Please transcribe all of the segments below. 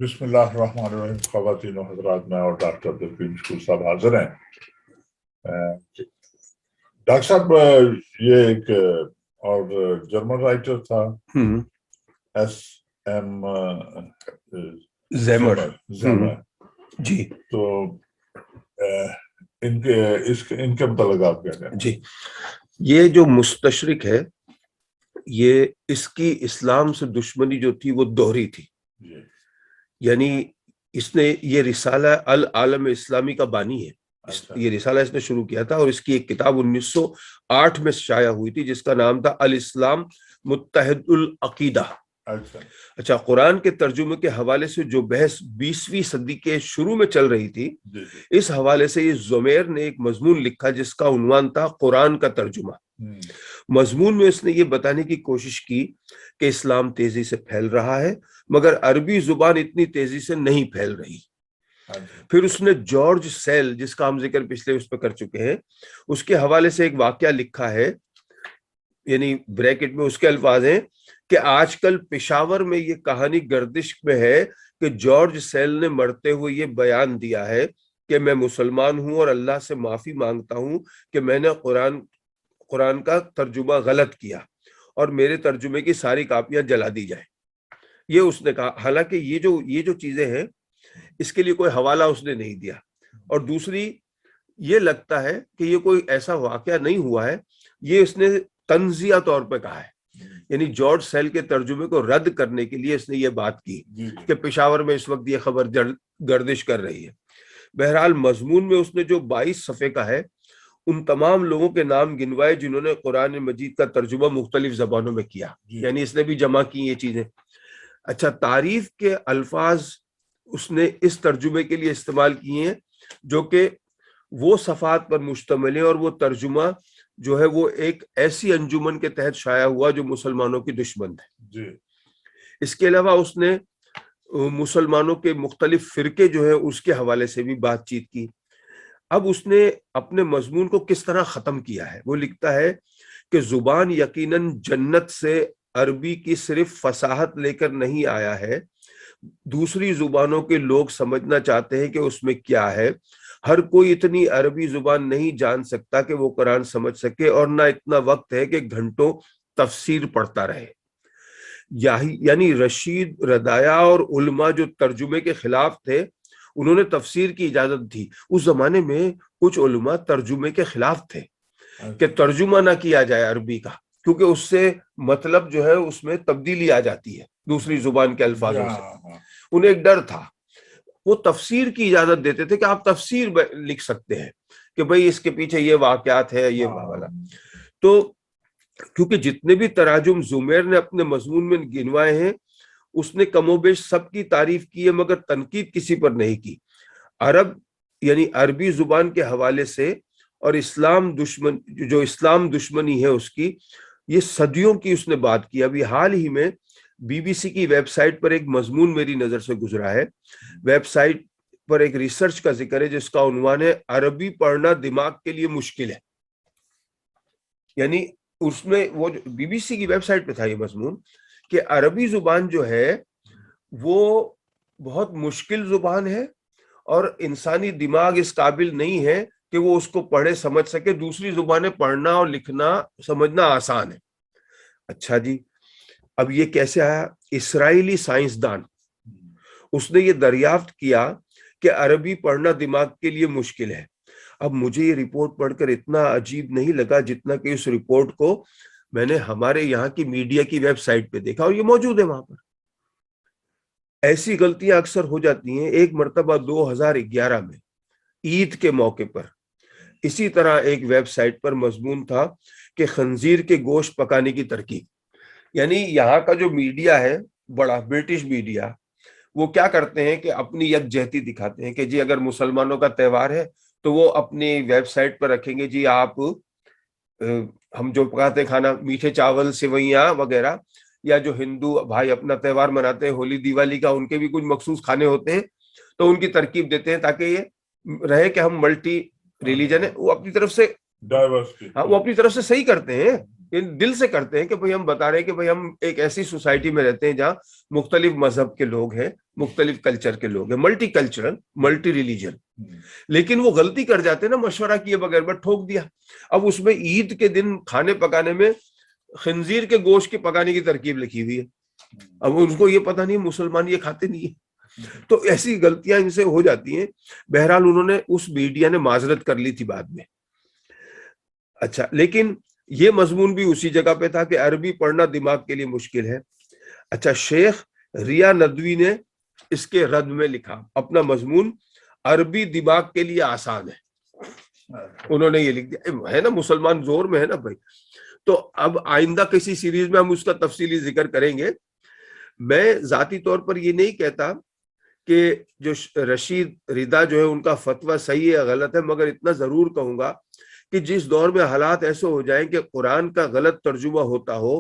بسم اللہ الرحمن الرحیم. خواتین و حضرات، میں اور ڈاکٹر عبدالکریم مشکور صاحب حاضر ہیں. ڈاکٹر صاحب، یہ ایک اور جرمن رائٹر تھا ایس ایم زیمر جی. تو ان کے متعلق آپ کیا کہیں؟ جی، یہ جو مستشرق ہے، یہ اس کی اسلام سے دشمنی جو تھی وہ دوہری تھی. یعنی اس نے یہ رسالہ العالم اسلامی کا بانی ہے. یہ رسالہ اس نے شروع کیا تھا اور اس کی ایک کتاب 1908 میں شائع ہوئی تھی جس کا نام تھا الاسلام متحد العقیدہ. اچھا، قرآن کے ترجمے کے حوالے سے جو بحث 20ویں صدی کے شروع میں چل رہی تھی، اس حوالے سے یہ زمیر نے ایک مضمون لکھا جس کا عنوان تھا قرآن کا ترجمہ. مضمون میں اس نے یہ بتانے کی کوشش کی کہ اسلام تیزی سے پھیل رہا ہے مگر عربی زبان اتنی تیزی سے نہیں پھیل رہی. پھر اس نے جارج سیل، جس کا ہم ذکر پچھلے اس پہ کر چکے ہیں، اس کے حوالے سے ایک واقعہ لکھا ہے، یعنی بریکٹ میں اس کے الفاظ ہیں کہ آج کل پشاور میں یہ کہانی گردش میں ہے کہ جارج سیل نے مرتے ہوئے یہ بیان دیا ہے کہ میں مسلمان ہوں اور اللہ سے معافی مانگتا ہوں کہ میں نے قرآن کا ترجمہ غلط کیا اور میرے ترجمے کی ساری کاپیاں جلا دی جائیں. یہ اس نے کہا. حالانکہ یہ جو چیزیں ہیں اس کے لیے کوئی حوالہ اس نے نہیں دیا. اور دوسری یہ لگتا ہے کہ یہ کوئی ایسا واقعہ نہیں ہوا ہے، یہ اس نے تنزیہ طور پہ کہا ہے. یعنی جارج سیل کے ترجمے کو رد کرنے کے لیے اس نے یہ بات کی کہ پشاور میں اس وقت یہ خبر گردش کر رہی ہے. بہرحال مضمون میں اس نے جو 22 صفحے کا ہے ان تمام لوگوں کے نام گنوائے جنہوں نے قرآن مجید کا ترجمہ مختلف زبانوں میں کیا. یعنی اس نے بھی جمع کی یہ چیزیں. اچھا، تعریف کے الفاظ اس نے اس ترجمے کے لیے استعمال کیے ہیں جو کہ وہ صفحات پر مشتمل ہے، اور وہ ترجمہ جو ہے وہ ایک ایسی انجمن کے تحت شائع ہوا جو مسلمانوں کی دشمن ہے. اس کے علاوہ اس نے مسلمانوں کے مختلف فرقے جو ہے اس کے حوالے سے بھی بات چیت کی. اب اس نے اپنے مضمون کو کس طرح ختم کیا ہے، وہ لکھتا ہے کہ زبان یقیناً جنت سے عربی کی صرف فصاحت لے کر نہیں آیا ہے، دوسری زبانوں کے لوگ سمجھنا چاہتے ہیں کہ اس میں کیا ہے. ہر کوئی اتنی عربی زبان نہیں جان سکتا کہ وہ قرآن سمجھ سکے، اور نہ اتنا وقت ہے کہ گھنٹوں تفسیر پڑھتا رہے. یعنی رشید، ردایا اور علماء جو ترجمے کے خلاف تھے انہوں نے تفسیر کی اجازت دی. اس زمانے میں کچھ علماء ترجمے کے خلاف تھے کہ ترجمہ نہ کیا جائے عربی کا، کیونکہ اس سے مطلب جو ہے اس میں تبدیلی آ جاتی ہے دوسری زبان کے الفاظوں سے. انہیں ایک ڈر تھا. وہ تفسیر کی اجازت دیتے تھے کہ آپ تفسیر لکھ سکتے ہیں کہ بھئی اس کے پیچھے یہ واقعات ہے، یہ والا. تو کیونکہ جتنے بھی تراجم زمیر نے اپنے مضمون میں گنوائے ہیں اس نے کم و بیش سب کی تعریف کی ہے مگر تنقید کسی پر نہیں کی. یعنی عربی زبان کے حوالے سے اور اسلام دشمنی ہے اس کی، یہ صدیوں کی اس نے بات کی. ابھی حال ہی میں BBC کی ویب سائٹ پر ایک مضمون میری نظر سے گزرا ہے. ویب سائٹ پر ایک ریسرچ کا ذکر ہے جس کا عنوان ہے عربی پڑھنا دماغ کے لیے مشکل ہے. یعنی اس میں وہ BBC کی ویب سائٹ پہ تھا یہ مضمون کہ عربی زبان جو ہے وہ بہت مشکل زبان ہے اور انسانی دماغ اس قابل نہیں ہے کہ وہ اس کو پڑھے سمجھ سکے. دوسری زبانیں پڑھنا اور لکھنا سمجھنا آسان ہے. اچھا جی، اب یہ کیسے آیا؟ اسرائیلی سائنسدان اس نے یہ دریافت کیا کہ عربی پڑھنا دماغ کے لیے مشکل ہے. اب مجھے یہ رپورٹ پڑھ کر اتنا عجیب نہیں لگا جتنا کہ اس رپورٹ کو میں نے ہمارے یہاں کی میڈیا کی ویب سائٹ پہ دیکھا اور یہ موجود ہے وہاں پر. ایسی غلطیاں اکثر ہو جاتی ہیں. ایک مرتبہ 2011 میں عید کے موقع پر اسی طرح ایک ویب سائٹ پر مضمون تھا کہ خنزیر کے گوشت پکانے کی ترکیب. یعنی یہاں کا جو میڈیا ہے بڑا برٹش میڈیا، وہ کیا کرتے ہیں کہ اپنی یکجہتی دکھاتے ہیں کہ جی اگر مسلمانوں کا تہوار ہے تو وہ اپنی ویب سائٹ پر رکھیں گے جی آپ ہم جو پکاتے کھانا میٹھے چاول سوئیاں وغیرہ، یا جو ہندو بھائی اپنا تہوار مناتے ہیں ہولی دیوالی کا ان کے بھی کچھ مخصوص کھانے ہوتے ہیں تو ان کی ترکیب دیتے ہیں تاکہ یہ رہے کہ ہم ملٹی ریلیجن ہے. وہ اپنی طرف سے صحیح کرتے ہیں دل سے کرتے ہیں کہ بھئی ہم بتا رہے ہیں کہ بھئی ہم ایک ایسی سوسائٹی میں رہتے ہیں جہاں مختلف مذہب کے لوگ ہیں, مختلف کلچر کے لوگ ہیں, ملٹی کلچرل, ملٹی ریلیجن, لیکن وہ غلطی کر جاتے ہیں نا مشورہ کیے بغیر, بس ٹھوک دیا. اب اس میں عید کے دن کھانے پکانے میں خنزیر کے گوشت کے پکانے کی ترکیب لکھی ہوئی ہے, اب ان کو یہ پتہ نہیں مسلمان یہ کھاتے نہیں ہیں. تو ایسی غلطیاں ان سے ہو جاتی ہیں. بہرحال انہوں نے, اس میڈیا نے معذرت کر لی تھی بعد میں. اچھا, لیکن یہ مضمون بھی اسی جگہ پہ تھا کہ عربی پڑھنا دماغ کے لیے مشکل ہے. اچھا, شیخ ریا ندوی نے اس کے رد میں لکھا اپنا مضمون, عربی دماغ کے لیے آسان ہے. انہوں نے یہ لکھ دیا ہے نا, مسلمان زور میں ہے نا بھائی. تو اب آئندہ کسی سیریز میں ہم اس کا تفصیلی ذکر کریں گے. میں ذاتی طور پر یہ نہیں کہتا کہ جو رشید رضا جو ہے ان کا فتویٰ صحیح ہے یا غلط ہے, مگر اتنا ضرور کہوں گا کہ جس دور میں حالات ایسے ہو جائیں کہ قرآن کا غلط ترجمہ ہوتا ہو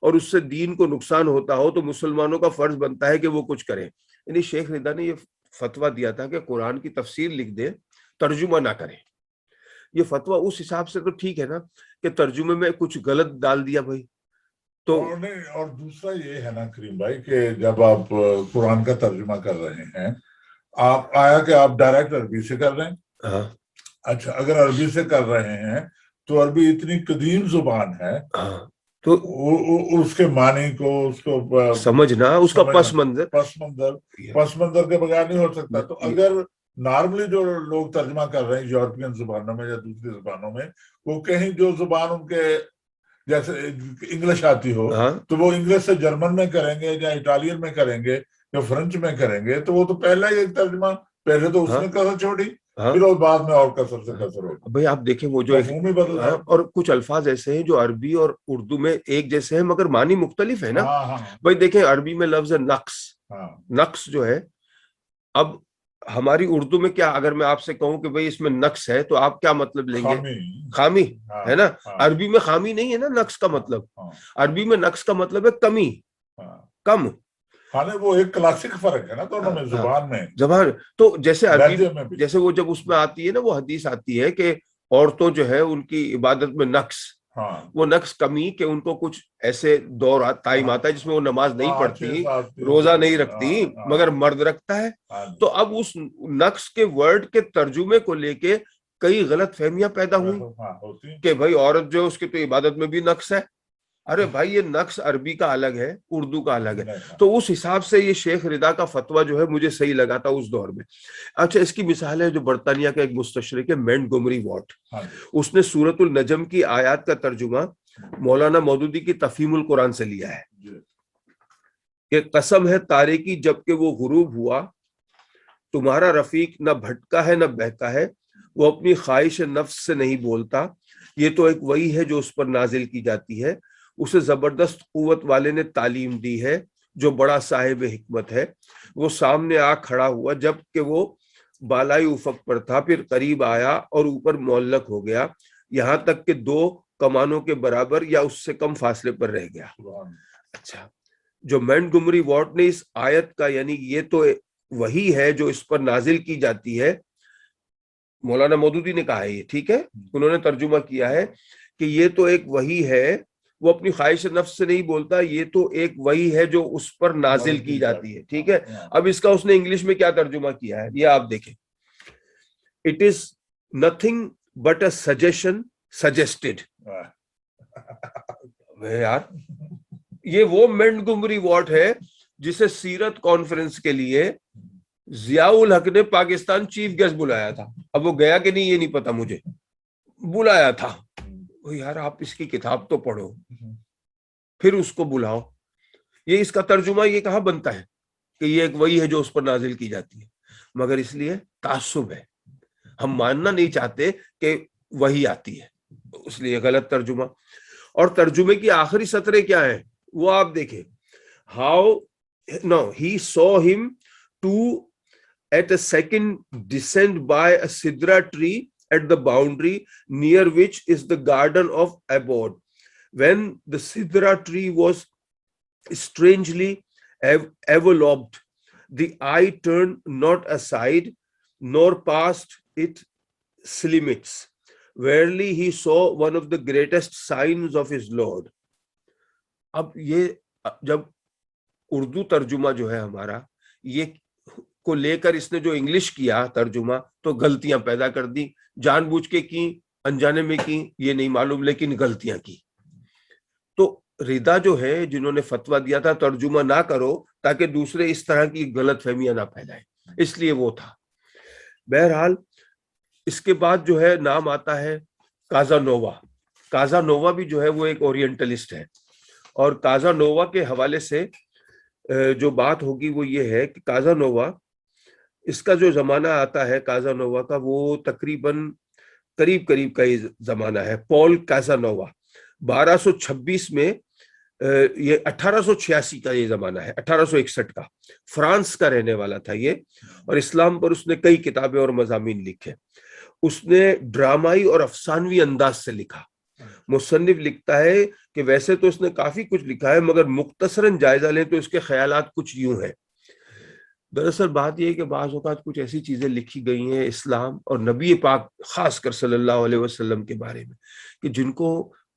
اور اس سے دین کو نقصان ہوتا ہو, تو مسلمانوں کا فرض بنتا ہے کہ وہ کچھ کریں. یعنی شیخ رضا نے یہ فتویٰ دیا تھا کہ قرآن کی تفسیر لکھ دیں, ترجمہ نہ کریں. یہ فتویٰ اس حساب سے تو ٹھیک ہے نا کہ ترجمے میں کچھ غلط ڈال دیا بھائی. تو اور دوسرا یہ ہے نا کریم بھائی کہ جب آپ قرآن کا ترجمہ کر رہے ہیں, آپ آیا کہ آپ ڈائریکٹ عربی سے کر رہے ہیں. ہاں, اچھا, اگر عربی سے کر رہے ہیں تو عربی اتنی قدیم زبان ہے, تو اس کے معنی کو, اس کو سمجھنا, اس کا پس منظر کے بغیر نہیں ہو سکتا. تو اگر نارملی جو لوگ ترجمہ کر رہے ہیں یورپین زبانوں میں یا دوسری زبانوں میں, وہ کہیں جو زبان ان کے جیسے انگلش آتی ہو تو وہ انگلش سے جرمن میں کریں گے یا اٹالین میں کریں گے یا فرنچ میں کریں گے, تو وہ تو پہلا ہی ایک ترجمہ, پہلے تو اس نے کسر چھوڑی, پھر اور بعد میں اور کسر سے کسر ہو. بھائی آپ دیکھیں وہ جو اور کچھ الفاظ ایسے ہیں جو عربی اور اردو میں ایک جیسے ہیں مگر معنی مختلف ہے نا. بھائی دیکھیں عربی میں لفظ نقص, نقص جو ہے, اب ہماری اردو میں کیا, اگر میں آپ سے کہوں کہ بھئی اس میں نقص ہے تو آپ کیا مطلب لیں گے؟ خامی ہے نا. عربی میں خامی نہیں ہے نا نقص کا مطلب, عربی میں نقص کا مطلب ہے کمی, کم. وہ ایک کلاسک فرق ہے نا دونوں میں, زبان میں, زبان. تو جیسے عربی, جیسے وہ جب اس میں آتی ہے نا, وہ حدیث آتی ہے کہ عورتوں جو ہے ان کی عبادت میں نقص, وہ نقص کمی کہ ان کو کچھ ایسے دور ٹائم آتا ہے جس میں وہ نماز نہیں پڑھتی, روزہ نہیں رکھتی, مگر مرد رکھتا ہے. تو اب اس نقص کے ورڈ کے ترجمے کو لے کے کئی غلط فہمیاں پیدا ہوئی کہ بھائی عورت جو اس کے تو عبادت میں بھی نقص ہے. ارے بھائی یہ نقص عربی کا الگ ہے, اردو کا الگ ہے. تو اس حساب سے یہ شیخ رضا کا فتویٰ جو ہے مجھے صحیح لگا تھا اس دور میں. اچھا, اس کی مثال ہے جو برطانیہ کا ایک مستشرق ہے مینٹگومری واٹ, اس نے سورۃ النجم کی آیات کا ترجمہ مولانا مودودی کی تفہیم القرآن سے لیا ہے کہ قسم ہے تاریکی جب کہ وہ غروب ہوا, تمہارا رفیق نہ بھٹکا ہے نہ بہکا ہے, وہ اپنی خواہش نفس سے نہیں بولتا, یہ تو ایک وہی ہے جو اس پر نازل کی جاتی ہے, اسے زبردست قوت والے نے تعلیم دی ہے جو بڑا صاحب حکمت ہے. وہ سامنے آ کھڑا ہوا جب کہ وہ بالائی افق پر تھا, پھر قریب آیا اور اوپر معلق ہو گیا, یہاں تک کہ 2 کمانوں کے برابر یا اس سے کم فاصلے پر رہ گیا. اچھا, جو مینٹگومری واٹ نے اس آیت کا, یعنی یہ تو وہی ہے جو اس پر نازل کی جاتی ہے, مولانا مودودی نے کہا ہے یہ ٹھیک ہے, انہوں نے ترجمہ کیا ہے کہ یہ تو ایک وہی ہے, وہ اپنی خواہش نفس سے نہیں بولتا, یہ تو ایک وہی ہے جو اس پر نازل کی جاتی ہے. ٹھیک ہے, اب اس کا اس نے انگلش میں کیا ترجمہ کیا ہے یہ آپ دیکھیں, it is nothing but a suggestion suggested. یار یہ وہ مینٹگومری واٹ ہے جسے سیرت کانفرنس کے لیے ضیاء الحق نے پاکستان چیف گیسٹ بلایا تھا. اب وہ گیا کہ نہیں یہ نہیں پتا مجھے, بلایا تھا. یار آپ اس کی کتاب تو پڑھو, پھر اس کو بلاؤ. یہ اس کا ترجمہ یہ کہاں بنتا ہے کہ یہ ایک وہی ہے جو اس پر نازل کی جاتی ہے, مگر اس لیے تعصب ہے, ہم ماننا نہیں چاہتے کہ وہی آتی ہے, اس لیے غلط ترجمہ. اور ترجمے کی آخری سطریں کیا ہیں وہ آپ دیکھیں, he saw him at a second descend by a sidra tree at the boundary near which is the garden of abode. When the sidra tree was strangely enveloped, the eye turned not aside nor past its limits. verily he saw one of the greatest signs of his Lord. اب یہ جب اردو ترجمہ جو ہے ہمارا یہ کو لے کر اس نے جو انگلش کیا ترجمہ تو غلطیاں پیدا کر دی، جان بوجھ کے کی انجانے میں کی یہ نہیں معلوم، لیکن غلطیاں کی. تو ردا جو ہے جنہوں نے فتویٰ دیا تھا ترجمہ نہ کرو تاکہ دوسرے اس طرح کی غلط فہمیاں نہ پھیلائیں، اس لیے وہ تھا. بہرحال اس کے بعد جو ہے نام آتا ہے کازانووا. کازانووا بھی جو ہے وہ ایک اورینٹلسٹ ہے، اور کازانووا کے حوالے سے جو بات ہوگی وہ یہ ہے کہ کازانووا اس کا جو زمانہ آتا ہے کازانووا کا وہ تقریباً قریب کا یہ زمانہ ہے. پول کازانووا 1226 میں یہ 1886 کا یہ زمانہ ہے، 1861 کا، فرانس کا رہنے والا تھا یہ، اور اسلام پر اس نے کئی کتابیں اور مضامین لکھے. اس نے ڈرامائی اور افسانوی انداز سے لکھا. مصنف لکھتا ہے کہ ویسے تو اس نے کافی کچھ لکھا ہے مگر مختصراً جائزہ لیں تو اس کے خیالات کچھ یوں ہیں. دراصل بات یہ ہے کہ بعض اوقات کچھ ایسی چیزیں لکھی گئی ہیں اسلام اور نبی پاک خاص کر صلی اللہ علیہ وسلم کے بارے میں کہ جن کو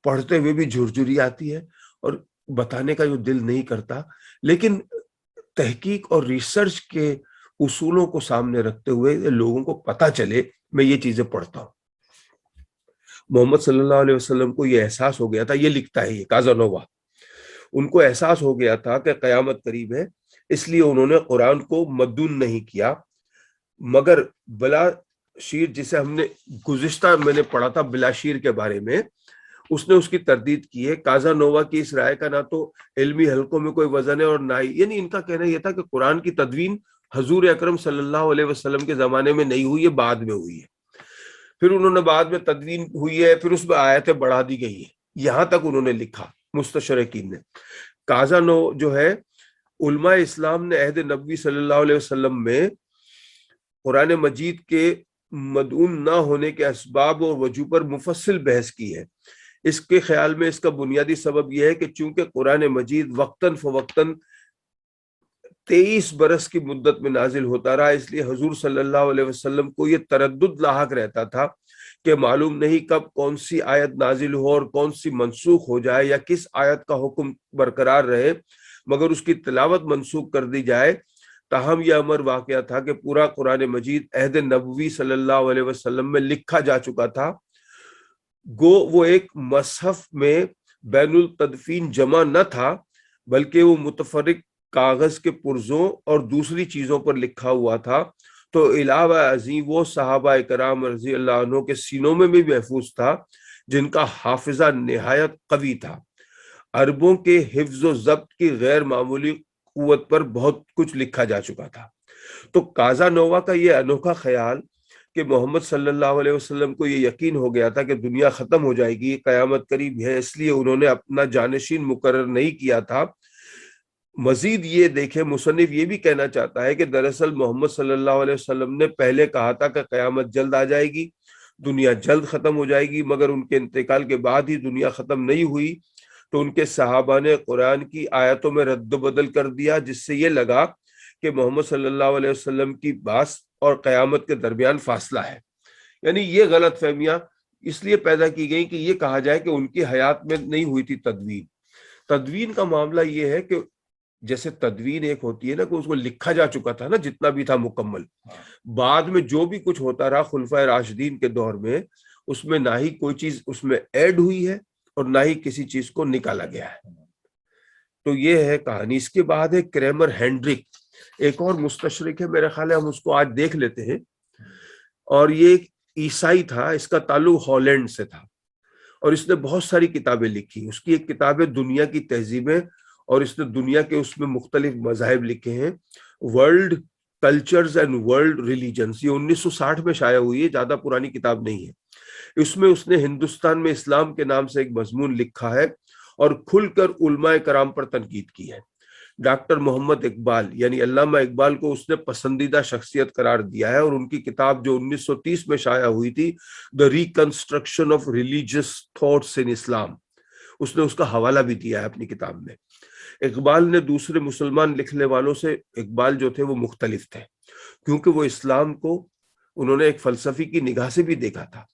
پڑھتے ہوئے بھی جھرجھری آتی ہے اور بتانے کا جو دل نہیں کرتا، لیکن تحقیق اور ریسرچ کے اصولوں کو سامنے رکھتے ہوئے لوگوں کو پتہ چلے میں یہ چیزیں پڑھتا ہوں. محمد صلی اللہ علیہ وسلم کو یہ احساس ہو گیا تھا، یہ لکھتا ہے یہ کازانووا، ان کو احساس ہو گیا تھا کہ قیامت قریب ہے، اس لیے انہوں نے قرآن کو مدون نہیں کیا، مگر بلا شیر جسے ہم نے گزشتہ میں نے پڑھا تھا بلا شیر کے بارے میں، اس نے اس کی تردید کی ہے. کازانووا کی اس رائے کا نہ تو علمی حلقوں میں کوئی وزن ہے اور نہ ہی، یعنی ان کا کہنا یہ تھا کہ قرآن کی تدوین حضور اکرم صلی اللہ علیہ وسلم کے زمانے میں نہیں ہوئی ہے، بعد میں ہوئی ہے. پھر انہوں نے بعد میں تدوین ہوئی ہے، پھر اس میں آیتیں بڑھا دی گئی ہیں، یہاں تک انہوں نے لکھا مستشرقین نے. کازانو جو ہے علماء اسلام نے عہد نبوی صلی اللہ علیہ وسلم میں قرآن مجید کے مدعون نہ ہونے کے اسباب اور وجوہ پر مفصل بحث کی ہے. اس کے خیال میں اس کا بنیادی سبب یہ ہے کہ چونکہ قرآن مجید وقتاً فوقتاً 23 برس کی مدت میں نازل ہوتا رہا، اس لیے حضور صلی اللہ علیہ وسلم کو یہ تردد لاحق رہتا تھا کہ معلوم نہیں کب کون سی آیت نازل ہو اور کون سی منسوخ ہو جائے یا کس آیت کا حکم برقرار رہے مگر اس کی تلاوت منسوخ کر دی جائے. تاہم یہ امر واقعہ تھا کہ پورا قرآن مجید عہد نبوی صلی اللہ علیہ وسلم میں لکھا جا چکا تھا، گو وہ ایک مصحف میں بین التدفین جمع نہ تھا بلکہ وہ متفرق کاغذ کے پرزوں اور دوسری چیزوں پر لکھا ہوا تھا. تو علاوہ عظیم وہ صحابہ کرام رضی اللہ عنہ کے سینوں میں بھی محفوظ تھا جن کا حافظہ نہایت قوی تھا. عربوں کے حفظ و ضبط کی غیر معمولی قوت پر بہت کچھ لکھا جا چکا تھا. تو کازانووا کا یہ انوکھا خیال کہ محمد صلی اللہ علیہ وسلم کو یہ یقین ہو گیا تھا کہ دنیا ختم ہو جائے گی، قیامت قریب ہے، اس لیے انہوں نے اپنا جانشین مقرر نہیں کیا تھا. مزید یہ دیکھیں مصنف یہ بھی کہنا چاہتا ہے کہ دراصل محمد صلی اللہ علیہ وسلم نے پہلے کہا تھا کہ قیامت جلد آ جائے گی، دنیا جلد ختم ہو جائے گی، مگر ان کے انتقال کے بعد ہی دنیا ختم نہیں ہوئی. تو ان کے صحابہ نے قرآن کی آیتوں میں رد و بدل کر دیا جس سے یہ لگا کہ محمد صلی اللہ علیہ وسلم کی بعث اور قیامت کے درمیان فاصلہ ہے. یعنی یہ غلط فہمیاں اس لیے پیدا کی گئی کہ یہ کہا جائے کہ ان کی حیات میں نہیں ہوئی تھی تدوین. تدوین کا معاملہ یہ ہے کہ جیسے تدوین ایک ہوتی ہے نا کہ اس کو لکھا جا چکا تھا نا جتنا بھی تھا مکمل، بعد میں جو بھی کچھ ہوتا رہا خلفائے راشدین کے دور میں اس میں نہ ہی کوئی چیز اس میں ایڈ ہوئی ہے اور نہ ہی کسی چیز کو نکالا گیا ہے. تو یہ ہے کہانی. اس کے بعد ہے کریمر ہینڈرک، ایک اور مستشرق ہے، میرا خیال ہے ہم اس کو آج دیکھ لیتے ہیں. اور یہ ایک عیسائی تھا، اس کا تعلق ہالینڈ سے تھا اور اس نے بہت ساری کتابیں لکھی. اس کی ایک کتاب ہے دنیا کی تہذیبیں، اور اس نے دنیا کے اس میں مختلف مذاہب لکھے ہیں، world cultures and world religions. یہ 1960 میں شائع ہوئی ہے، زیادہ پرانی کتاب نہیں ہے. اس میں اس نے ہندوستان میں اسلام کے نام سے ایک مضمون لکھا ہے اور کھل کر علماء کرام پر تنقید کی ہے. ڈاکٹر محمد اقبال یعنی علامہ اقبال کو اس نے پسندیدہ شخصیت قرار دیا ہے، اور ان کی کتاب جو 1930 میں شائع ہوئی تھی The Reconstruction of Religious Thoughts in Islam، اس نے اس کا حوالہ بھی دیا ہے اپنی کتاب میں. اقبال نے دوسرے مسلمان لکھنے والوں سے اقبال جو تھے وہ مختلف تھے کیونکہ وہ اسلام کو انہوں نے ایک فلسفی کی نگاہ سے بھی دیکھا تھا.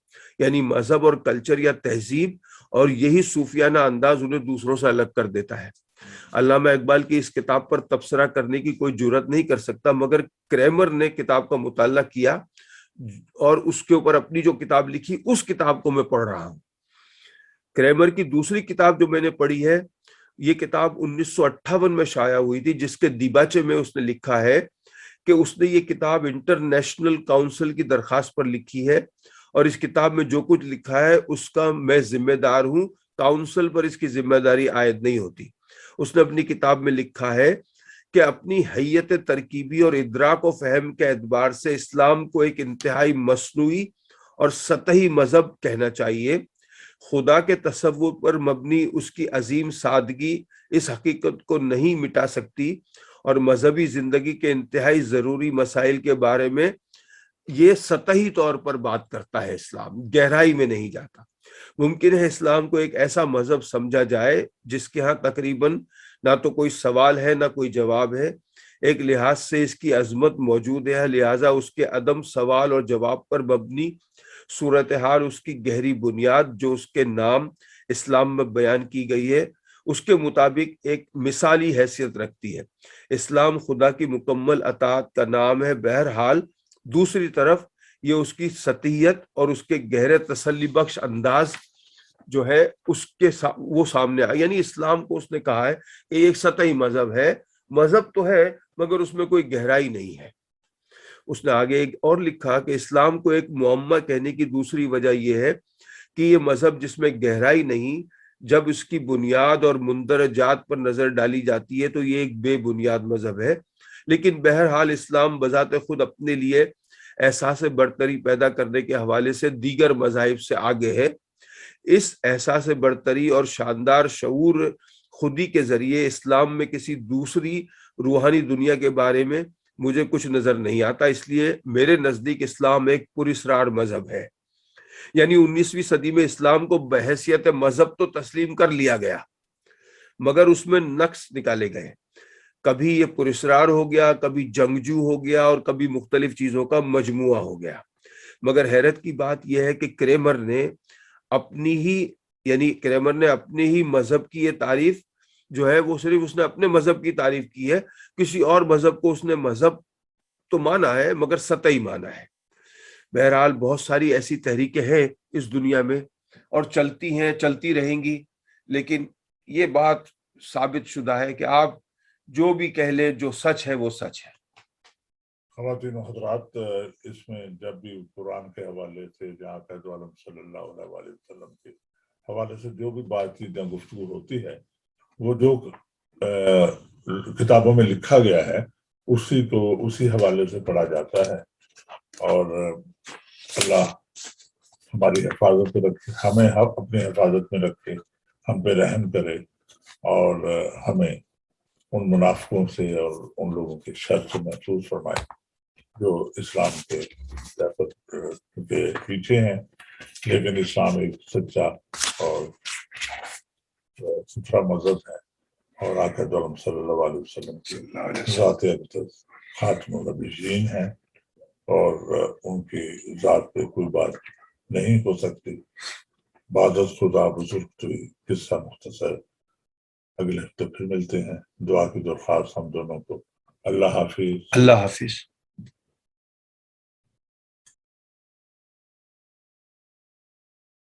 یعنی مذہب اور کلچر یا تہذیب، اور یہی صوفیانہ انداز انہیں دوسروں سے الگ کر دیتا ہے۔ علامہ اقبال کی اس کتاب پر تبصرہ کرنے کی کوئی جرات نہیں کر سکتا، مگر کریمر نے کتاب کا مطالعہ کیا اور اس کے اوپر اپنی جو کتاب لکھی اس کتاب کو میں پڑھ رہا ہوں۔ کریمر کی دوسری کتاب جو میں نے پڑھی ہے، یہ کتاب 1958 میں شائع ہوئی تھی، جس کے دیباچے میں اس نے لکھا ہے کہ اس نے یہ کتاب انٹرنیشنل کاؤنسل کی درخواست پر لکھی ہے، اور اس کتاب میں جو کچھ لکھا ہے اس کا میں ذمہ دار ہوں، کاؤنسل پر اس کی ذمہ داری عائد نہیں ہوتی۔ اس نے اپنی کتاب میں لکھا ہے کہ اپنی حیت ترکیبی اور ادراک و فہم کے اعتبار سے اسلام کو ایک انتہائی مصنوعی اور سطحی مذہب کہنا چاہیے۔ خدا کے تصور پر مبنی اس کی عظیم سادگی اس حقیقت کو نہیں مٹا سکتی، اور مذہبی زندگی کے انتہائی ضروری مسائل کے بارے میں یہ سطحی طور پر بات کرتا ہے، اسلام گہرائی میں نہیں جاتا۔ ممکن ہے اسلام کو ایک ایسا مذہب سمجھا جائے جس کے ہاں تقریباً نہ تو کوئی سوال ہے نہ کوئی جواب ہے، ایک لحاظ سے اس کی عظمت موجود ہے، لہٰذا اس کے عدم سوال اور جواب پر مبنی صورتحال اس کی گہری بنیاد جو اس کے نام اسلام میں بیان کی گئی ہے اس کے مطابق ایک مثالی حیثیت رکھتی ہے۔ اسلام خدا کی مکمل اطاعت کا نام ہے، بہرحال دوسری طرف یہ اس کی سطحیت اور اس کے گہرے تسلی بخش انداز جو ہے اس کے وہ سامنے آیا، یعنی اسلام کو اس نے کہا ہے کہ ایک سطحی مذہب ہے، مذہب تو ہے مگر اس میں کوئی گہرائی نہیں ہے۔ اس نے آگے ایک اور لکھا کہ اسلام کو ایک معمہ کہنے کی دوسری وجہ یہ ہے کہ یہ مذہب جس میں گہرائی نہیں، جب اس کی بنیاد اور مندرجات پر نظر ڈالی جاتی ہے تو یہ ایک بے بنیاد مذہب ہے۔ لیکن بہرحال اسلام بذات خود اپنے لیے احساس برتری پیدا کرنے کے حوالے سے دیگر مذاہب سے آگے ہے۔ اس احساس برتری اور شاندار شعور خودی کے ذریعے اسلام میں کسی دوسری روحانی دنیا کے بارے میں مجھے کچھ نظر نہیں آتا، اس لیے میرے نزدیک اسلام ایک پراسرار مذہب ہے۔ یعنی 19ویں صدی میں اسلام کو بحیثیت مذہب تو تسلیم کر لیا گیا مگر اس میں نقص نکالے گئے، کبھی یہ پراسرار ہو گیا، کبھی جنگجو ہو گیا، اور کبھی مختلف چیزوں کا مجموعہ ہو گیا۔ مگر حیرت کی بات یہ ہے کہ کریمر نے اپنی ہی مذہب کی یہ تعریف جو ہے وہ صرف اس نے اپنے مذہب کی تعریف کی ہے، کسی اور مذہب کو اس نے مذہب تو مانا ہے مگر سطحی مانا ہے۔ بہرحال بہت ساری ایسی تحریکیں ہیں اس دنیا میں اور چلتی ہیں، چلتی رہیں گی، لیکن یہ بات ثابت شدہ ہے کہ آپ جو بھی کہہ لیں جو سچ ہے وہ سچ ہے۔ خواتین و حضرات، اس میں جب بھی قرآن کے حوالے سے جہاں قائد عالم صلی اللہ علیہ وسلم کے حوالے سے جو بھی بات چیت یا گفتگو ہوتی ہے، وہ جو کتابوں میں لکھا گیا ہے اسی حوالے سے پڑھا جاتا ہے، اور اللہ ہماری حفاظت رکھے، ہمیں اپنی حفاظت میں رکھے، ہم پہ رحم کرے، اور ہمیں ان منافقوں سے اور ان لوگوں کے شر سے محفوظ فرمائے جو اسلام کے پیچھے ہیں، لیکن اسلام ایک سچا اور ستھرا مذہب ہے، اور آقا عالم صلی اللہ علیہ وسلم کی ذات اقدس خاتم النبیین ہیں، اور ان کی ذات پہ کوئی بات نہیں ہو سکتی۔ بعد از خدا بزرگ توئی قصہ مختصر، اگلے ہفتے پھر ملتے ہیں۔ دعا کی درخواست ہم دونوں کو۔ اللہ حافظ۔ اللہ حافظ۔